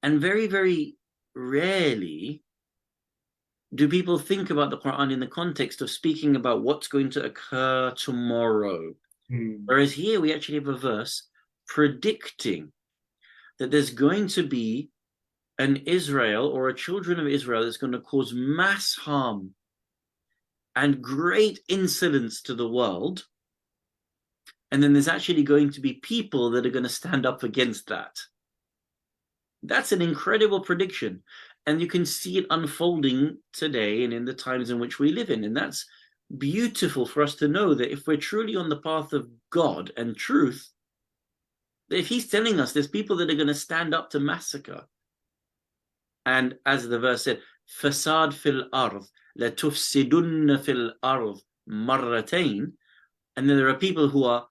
And very, very rarely do people think about the Quran in the context of speaking about what's going to occur tomorrow. Mm. Whereas here we actually have a verse predicting that there's going to be an Israel or a children of Israel that's going to cause mass harm and great incidents to the world. And then there's actually going to be people that are going to stand up against that. That's an incredible prediction. And you can see it unfolding today and in the times in which we live in. And that's beautiful for us to know that if we're truly on the path of God and truth, if he's telling us there's people that are going to stand up to massacre. And as the verse said, fasad fil ard, la tufsidunna fil ard marratain. And then there are people who are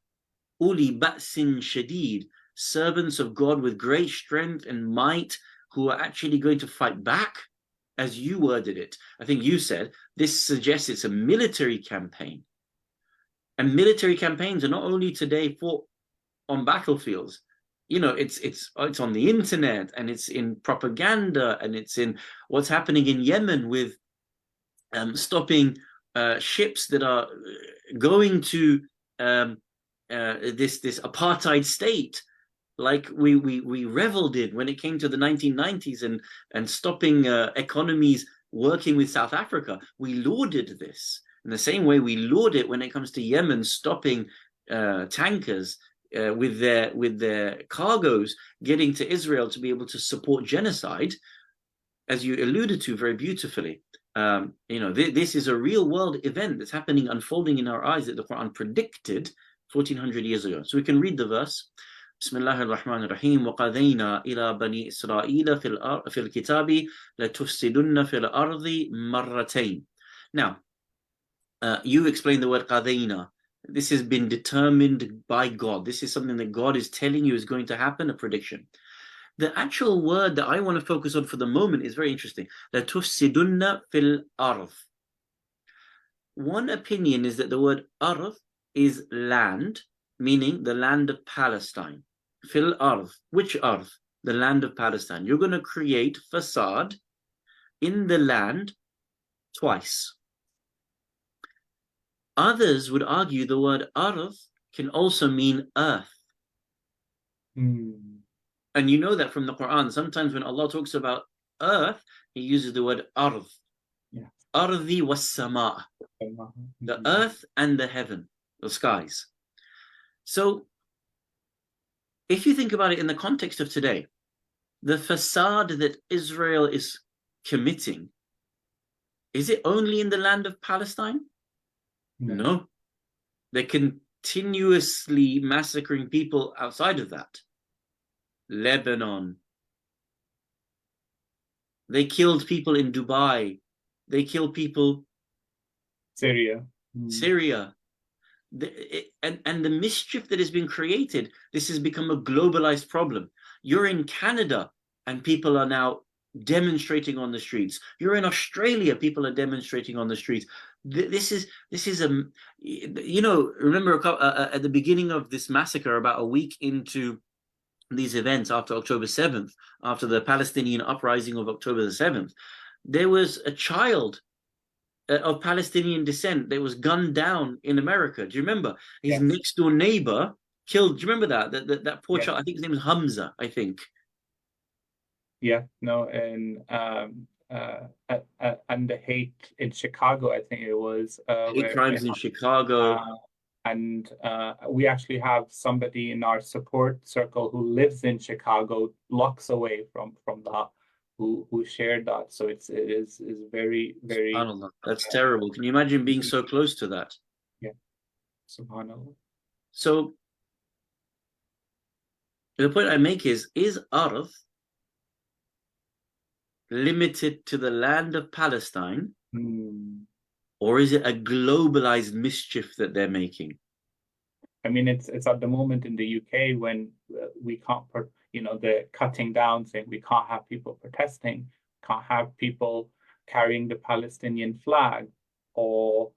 uli ba'sin shadid, servants of God with great strength and might, who are actually going to fight back, as you worded it. I think you said this suggests it's a military campaign. And military campaigns are not only today fought on battlefields. You know, it's on the internet, and it's in propaganda, and it's in what's happening in Yemen with stopping ships that are going to this apartheid state, like we reveled in when it came to the 1990s, and stopping economies working with South Africa. We lauded this in the same way we laud it when it comes to Yemen stopping tankers with their cargoes getting to Israel to be able to support genocide, as you alluded to very beautifully. This is a real world event that's happening, unfolding in our eyes, that the Quran predicted 1400 years ago. So we can read the verse. بسم الله الرحمن الرحيم وقضينا إلى بني إسرائيل في الكتاب لتفسدن في الأرض مرتين. Now, you explained the word قضينا. This has been determined by God. This is something that God is telling you is going to happen, a prediction. The actual word that I want to focus on for the moment is very interesting. لَتُفْسِدُنَّ فِي الْأَرْضِ. One opinion is that the word أرض is land, meaning the land of Palestine. Fil ard. Which ard? The land of Palestine. You're going to create facade in the land twice. Others would argue the word ard can also mean earth. Mm. And you know that from the Quran. Sometimes when Allah talks about earth, he uses the word ard. Yeah. Ardi was sama, the earth and the heaven, the skies. So if you think about it in the context of today, the facade that Israel is committing, is it only in the land of Palestine? No. They're continuously massacring people outside of that. Lebanon. They killed people in Dubai. They killed people. Syria. Syria. And the mischief that has been created, this has become a globalized problem. You're in Canada and people are now demonstrating on the streets. You're in Australia, people are demonstrating on the streets. This is a, remember at the beginning of this massacre, about a week into these events, after October 7th, after the Palestinian uprising of October the 7th, there was a child of Palestinian descent that was gunned down in America. Do you remember? His Yes. next door neighbor killed. Do you remember that? That poor Yes. child. I think his name was Hamza. I think. Yeah. No. And the hate in Chicago, I think it was Hate where crimes in Chicago. and we actually have somebody in our support circle who lives in Chicago, blocks away from that, who shared that. So it is very, very SubhanAllah. That's terrible. Can you imagine being so close to that? yeah, subhanallah. So the point I make is Arth limited to the land of Palestine, or is it a globalized mischief that they're making? I mean, it's at the moment in the UK when we can't, the cutting down, saying we can't have people protesting, can't have people carrying the Palestinian flag, or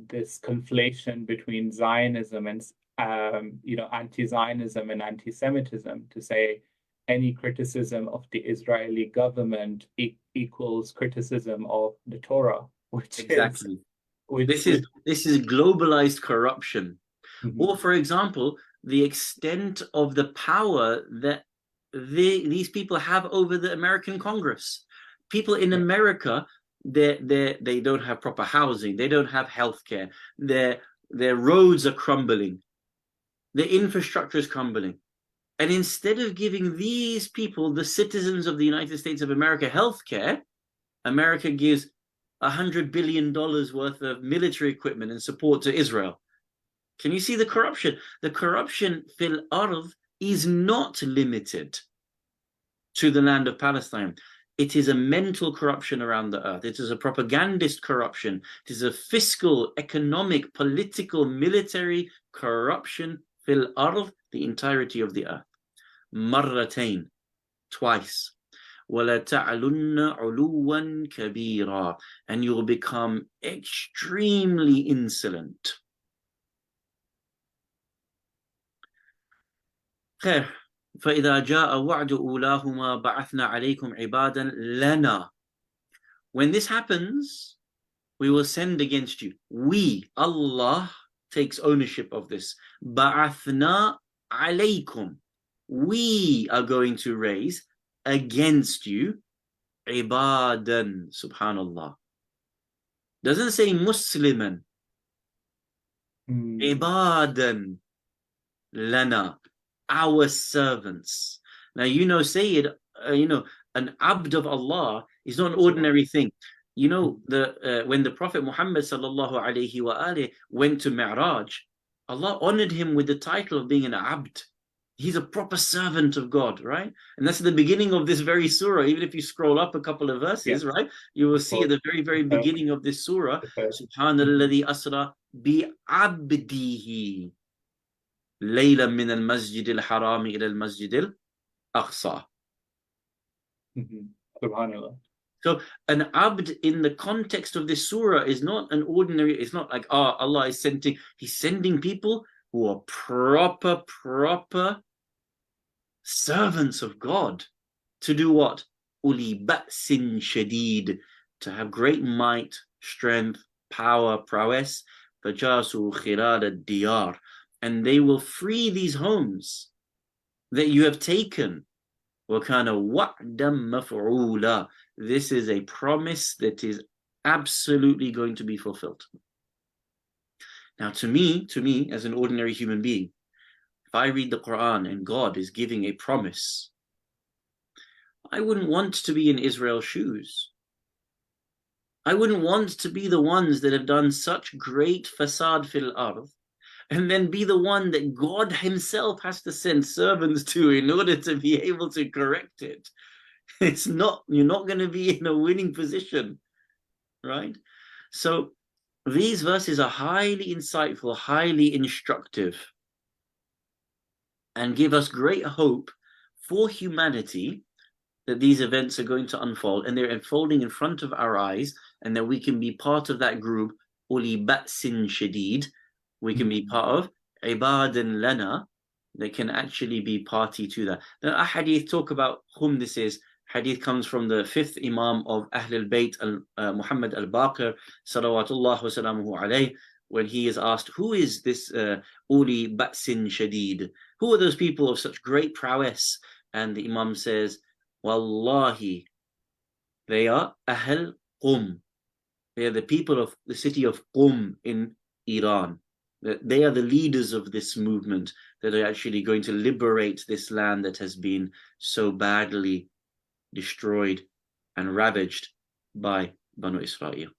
this conflation between Zionism and anti-Zionism and anti-Semitism, to say any criticism of the Israeli government equals criticism of the Torah, which this is globalized corruption. Mhm. Or, for example, the extent of the power that these people have over the American Congress. People in America, they don't have proper housing, they don't have healthcare, their roads are crumbling, the infrastructure is crumbling. And instead of giving these people, the citizens of the United States of America, healthcare, America gives $100 billion worth of military equipment and support to Israel. Can you see the corruption? The corruption fil ard is not limited to the land of Palestine. It is a mental corruption around the earth. It is a propagandist corruption. It is a fiscal, economic, political, military corruption fil ard, the entirety of the earth. Marratain, twice. وَلَتَعْلُنَّ عُلُوًّا كَبِيرًا, and you will become extremely insolent. خير. فإذا جاء وعد أولاهما بعثنا عليكم عبادا لنا. When this happens, we will send against you. We, Allah, takes ownership of this. بعثنا عليكم. We are going to raise against you عبادا. Subhanallah. Doesn't say Musliman. عبادا لنا. Our servants. Now, Sayyid, an abd of Allah is not an ordinary thing. When the Prophet Muhammad sallallahu alayhi wa alayhi went to Mi'raj, Allah honored him with the title of being an abd. He's a proper servant of God, right? And that's at the beginning of this very surah. Even if you scroll up a couple of verses, right, you will see at the very, very beginning of this surah, Subhanalladhi asra bi abdihi. ليلا من المسجد الحرام إلى المسجد الأقصى. Subhanallah. So an abd in the context of this surah is not an ordinary, it's not like, Allah is he's sending people who are proper servants of God to do what? Uli ba'sin shadid, to have great might, strength, power, prowess. فَجَاسُوا خِلَالَ الدِّيَارِ, and they will free these homes that you have taken. وَكَانَ وَعْدًا مَفْعُولًا. This is a promise that is absolutely going to be fulfilled. Now, to me, as an ordinary human being, if I read the Quran and God is giving a promise, I wouldn't want to be in Israel's shoes. I wouldn't want to be the ones that have done such great fasad fil ard, and then be the one that God himself has to send servants to in order to be able to correct it. You're not going to be in a winning position, right? So these verses are highly insightful, highly instructive, and give us great hope for humanity that these events are going to unfold, and they're unfolding in front of our eyes, and that we can be part of that group, Uli Ba'sin Shadid. We can be part of Ibadan Lana, that can actually be party to that. Now, a hadith talk about whom this is. Hadith comes from the 5th Imam of Ahl al-Bayt, Muhammad al-Baqir, salawatullah wa salamuhu alayh, when he is asked, who is this Uli Ba'sin Shadid? Who are those people of such great prowess? And the Imam says, Wallahi, they are Ahl Qum. They are the people of the city of Qum in Iran. They are the leaders of this movement that are actually going to liberate this land that has been so badly destroyed and ravaged by Banu Israel.